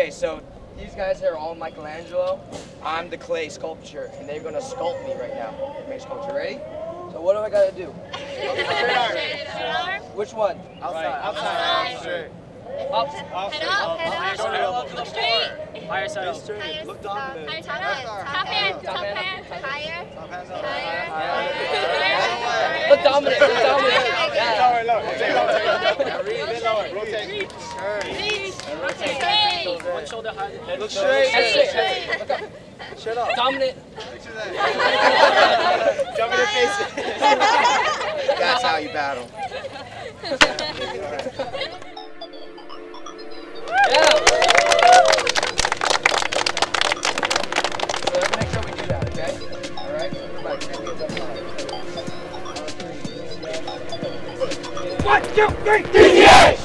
Okay, so these guys here are all Michelangelo. I'm the clay sculpture, and they're gonna sculpt me right now. Make sculpture. Ready? So what do I gotta do? Which one? Outside. Outside. Straight. Up. Head up. Head up. Straight. Higher side. Straight. Look dominant. Higher top. Top hand. Top hand. Higher. Top hands up. Higher. Look dominant. Look dominant. Rotate. Rotate. One shoulder high. Look straight. That's it. Look up. Shut up. Dominant. Jump in their faces. That's how you battle. Yeah. So let's make sure we do that, okay? All right. Right. One, two, three, DCH!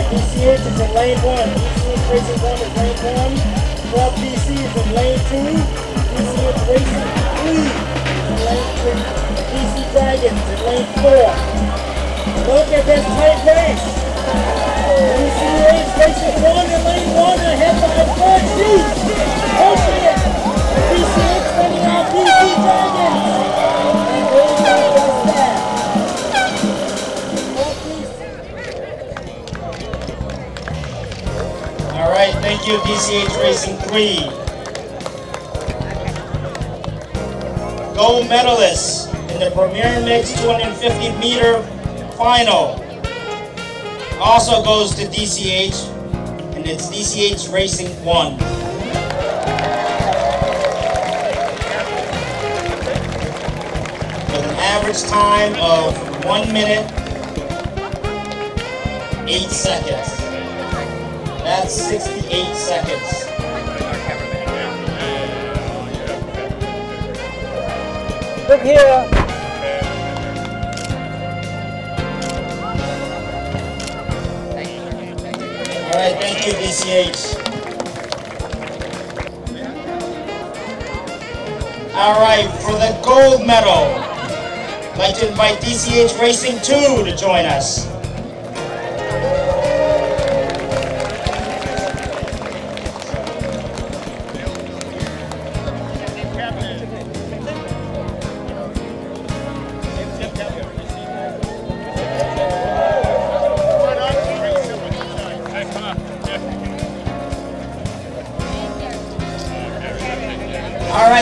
DCH is in lane 1. DCH Racing 1 is lane 1. 12 DC is in lane 2. DCH Racing 3 is in lane 3. DC Dragons in lane 4. Look at this tight race. DCH Racing 1 in lane 1 ahead by 4 seats. Pushing it. DCH running out DC Dragons. And Racing just that. All right, thank you, DCH Racing 3. Gold medalists in the Premier Mix 250-meter final also goes to DCH, and it's DCH Racing 1. With an average time of 1 minute, 8 seconds. That's 68 seconds. Look here. All right, thank you, DCH. All right, for the gold medal, I'd like to invite DCH Racing 2 to join us.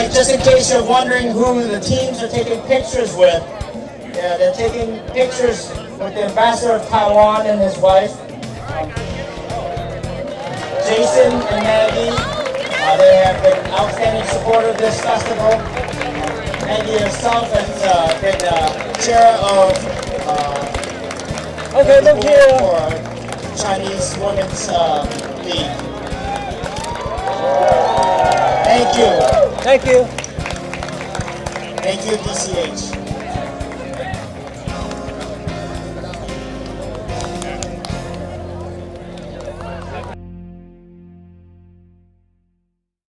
right, just in case you're wondering who the teams are taking pictures with, yeah, they're taking pictures with the ambassador of Taiwan and his wife, Jason and Maggie. They have been outstanding support of this festival. Maggie herself has been chair of Okay, look here. for Chinese Women's League. Thank you. Thank you. Thank you, DCH.